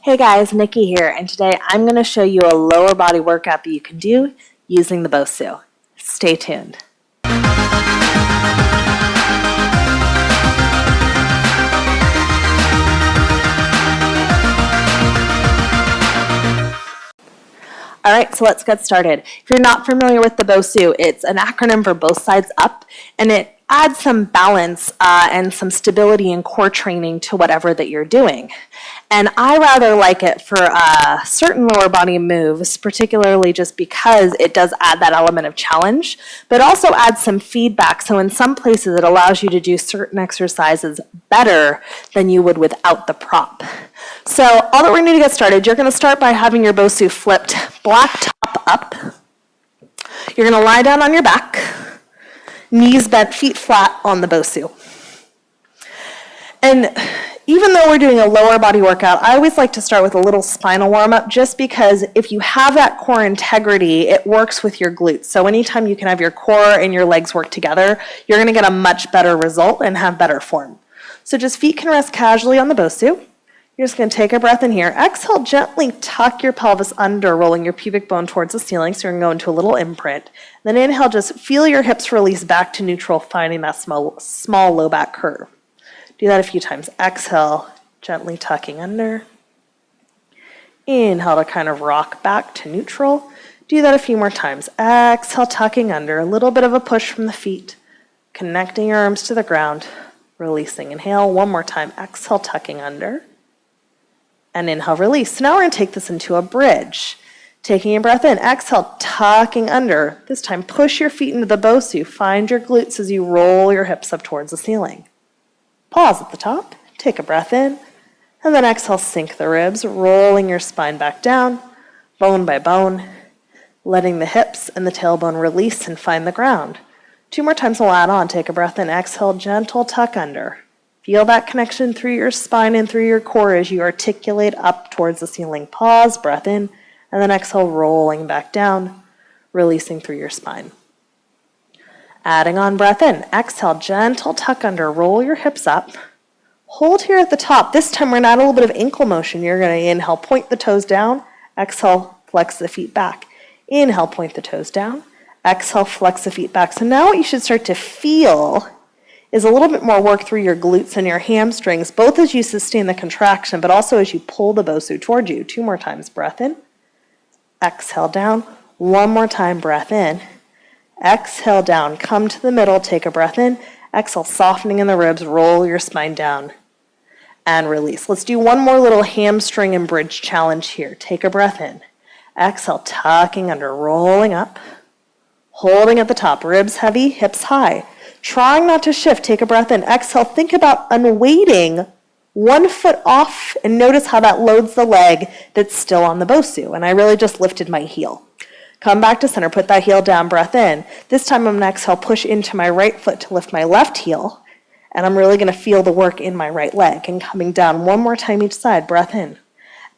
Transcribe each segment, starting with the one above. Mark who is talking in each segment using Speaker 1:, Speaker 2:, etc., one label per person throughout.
Speaker 1: Hey guys, Nikki here, and today I'm going to show you a lower body workout that you can do using the BOSU. Stay tuned. Alright, so let's get started. If you're not familiar with the BOSU, it's an acronym for both sides up, and it adds some balance and some stability and core training to whatever that you're doing. And I rather like it for certain lower body moves, particularly just because it does add that element of challenge, but also adds some feedback. So in some places it allows you to do certain exercises better than you would without the prop. So all that we're going to get started, you're going to start by having your BOSU flipped black top up. You're going to lie down on your back, knees bent, feet flat on the BOSU. And even though we're doing a lower body workout, I always like to start with a little spinal warm-up just because if you have that core integrity, it works with your glutes. So anytime you can have your core and your legs work together, you're going to get a much better result and have better form. So just feet can rest casually on the BOSU. You're just going to take a breath in here. Exhale, gently tuck your pelvis under, rolling your pubic bone towards the ceiling. So you're going to go into a little imprint. Then inhale, just feel your hips release back to neutral, finding that small low back curve. Do that a few times. Exhale, gently tucking under. Inhale to kind of rock back to neutral. Do that a few more times. Exhale, tucking under. A little bit of a push from the feet. Connecting your arms to the ground. Releasing. Inhale one more time. Exhale, tucking under. And inhale, release. So now we're going to take this into a bridge. Taking a breath in. Exhale, tucking under. This time, push your feet into the BOSU. Find your glutes as you roll your hips up towards the ceiling. Pause at the top, take a breath in, and then exhale, sink the ribs, rolling your spine back down, bone by bone, letting the hips and the tailbone release and find the ground. 2 more times we'll add on. Take a breath in, exhale, gentle tuck under. Feel that connection through your spine and through your core as you articulate up towards the ceiling. Pause, breath in, and then exhale, rolling back down, releasing through your spine. Adding on breath in. Exhale, gentle tuck under. Roll your hips up. Hold here at the top. This time we're going to add a little bit of ankle motion. You're going to inhale, point the toes down. Exhale, flex the feet back. Inhale, point the toes down. Exhale, flex the feet back. So now what you should start to feel is a little bit more work through your glutes and your hamstrings, both as you sustain the contraction, but also as you pull the BOSU toward you. 2 more times. Breath in. Exhale down. 1 more time. Breath in. Exhale down, come to the middle, take a breath in. Exhale, softening in the ribs, roll your spine down and release. Let's do one more little hamstring and bridge challenge here. Take a breath in. Exhale, tucking under, rolling up, holding at the top, ribs heavy, hips high. Trying not to shift, take a breath in. Exhale, think about unweighting 1 foot off and notice how that loads the leg that's still on the BOSU. And I really just lifted my heel. Come back to center, put that heel down, breath in. This time I'm going to exhale, push into my right foot to lift my left heel. And I'm really going to feel the work in my right leg. And coming down 1 more time each side, breath in.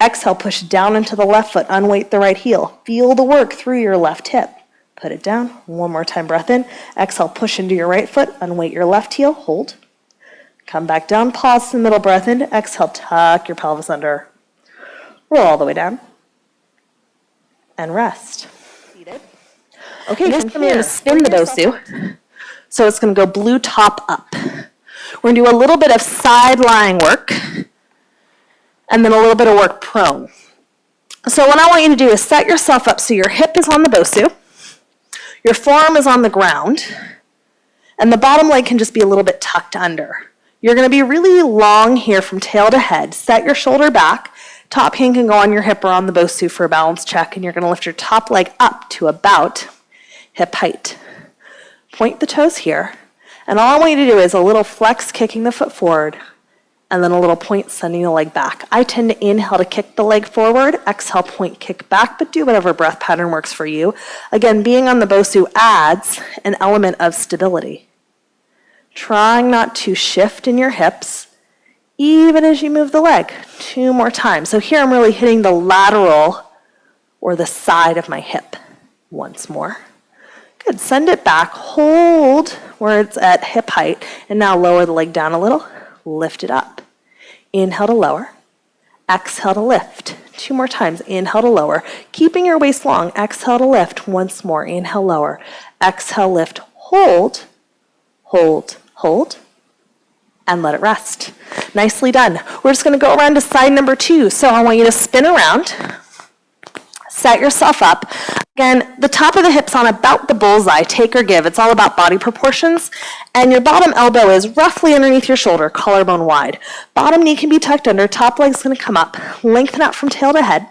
Speaker 1: Exhale, push down into the left foot, unweight the right heel. Feel the work through your left hip. Put it down, 1 more time, breath in. Exhale, push into your right foot, unweight your left heel, hold. Come back down, pause in the middle, breath in. Exhale, tuck your pelvis under. Roll all the way down. And rest. Okay, next I'm going to spin the BOSU. So it's going to go blue top up. We're going to do a little bit of side lying work and then a little bit of work prone. So what I want you to do is set yourself up so your hip is on the BOSU, your forearm is on the ground, and the bottom leg can just be a little bit tucked under. You're going to be really long here from tail to head. Set your shoulder back. Top hand can go on your hip or on the BOSU for a balance check, and you're going to lift your top leg up to about hip height. Point the toes here, and all I want you to do is a little flex, kicking the foot forward, and then a little point, sending the leg back. I tend to inhale to kick the leg forward, exhale, point, kick back, but do whatever breath pattern works for you. Again, being on the BOSU adds an element of stability. Trying not to shift in your hips, even as you move the leg. 2 more times. So here I'm really hitting the lateral or the side of my hip. Once more. Good. Send it back. Hold where it's at hip height. And now lower the leg down a little. Lift it up. Inhale to lower. Exhale to lift. 2 more times. Inhale to lower. Keeping your waist long. Exhale to lift. Once more. Inhale, lower. Exhale, lift. Hold, hold, hold, and let it rest. Nicely done. We're just going to go around to side number 2. So I want you to spin around. Set yourself up. Again, the top of the hips on about the bullseye, take or give. It's all about body proportions. And your bottom elbow is roughly underneath your shoulder, collarbone wide. Bottom knee can be tucked under, top leg's gonna come up. Lengthen out from tail to head.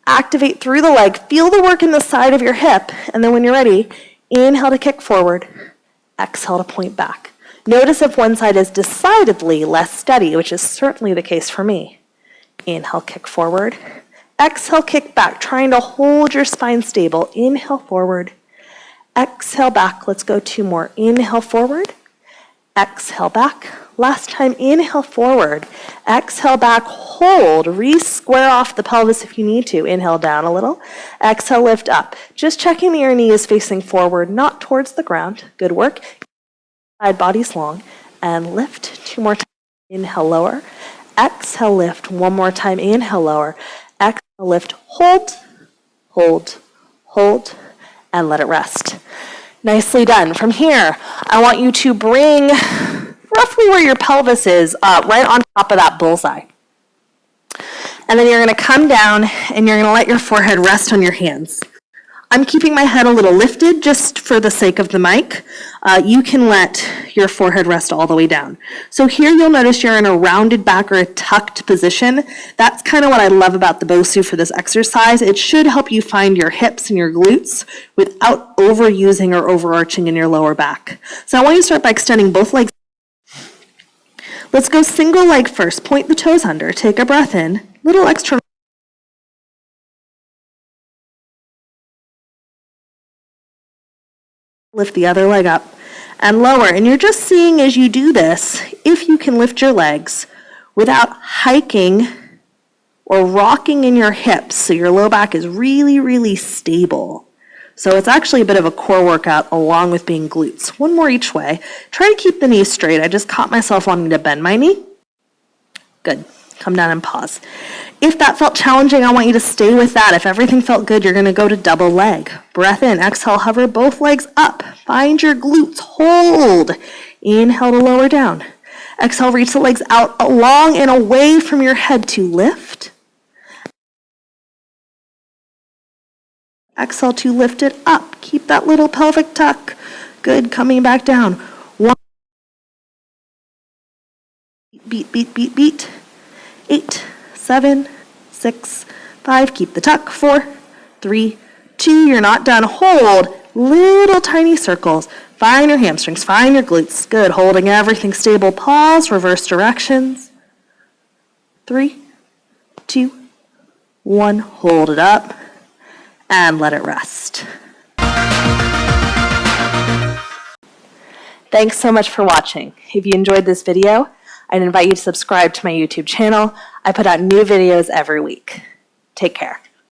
Speaker 1: Activate through the leg. Feel the work in the side of your hip. And then when you're ready, inhale to kick forward. Exhale to point back. Notice if one side is decidedly less steady, which is certainly the case for me. Inhale, kick forward. Exhale, kick back, trying to hold your spine stable. Inhale forward. Exhale back. Let's go 2 more. Inhale forward. Exhale back. Last time, inhale forward. Exhale back. Hold. Re-square off the pelvis if you need to. Inhale down a little. Exhale, lift up. Just checking that your knee is facing forward, not towards the ground. Good work. Side body's long. And lift. 2 more times. Inhale, lower. Exhale, lift. 1 more time. Inhale, lower. Exhale, lift, hold, hold, hold, and let it rest. Nicely done. From here, I want you to bring roughly where your pelvis is, right on top of that bullseye. And then you're going to come down and you're going to let your forehead rest on your hands. I'm keeping my head a little lifted just for the sake of the mic. You can let your forehead rest all the way down. So here you'll notice you're in a rounded back or a tucked position. That's kind of what I love about the BOSU for this exercise. It should help you find your hips and your glutes without overusing or overarching in your lower back. So I want you to start by extending both legs. Let's go single leg first. Point the toes under. Take a breath in. Little extra. Lift the other leg up and lower. And you're just seeing as you do this, if you can lift your legs without hiking or rocking in your hips so your low back is really, really stable. So it's actually a bit of a core workout along with being glutes. 1 more each way. Try to keep the knees straight. I just caught myself wanting to bend my knee. Good. Come down and pause. If that felt challenging, I want you to stay with that. If everything felt good, you're going to go to double leg. Breath in. Exhale, hover both legs up. Find your glutes. Hold. Inhale to lower down. Exhale, reach the legs out along and away from your head to lift. Exhale to lift it up. Keep that little pelvic tuck. Good. Coming back down. 1. Beat, beat, beat, beat. 8, 7, 6, 5. Keep the tuck. 4, 3, 2. You're not done. Hold. Little tiny circles. Find your hamstrings. Find your glutes. Good. Holding everything stable. Pause. Reverse directions. 3, 2, 1. Hold it up. And let it rest. Thanks so much for watching. If you enjoyed this video, I'd invite you to subscribe to my YouTube channel. I put out new videos every week. Take care.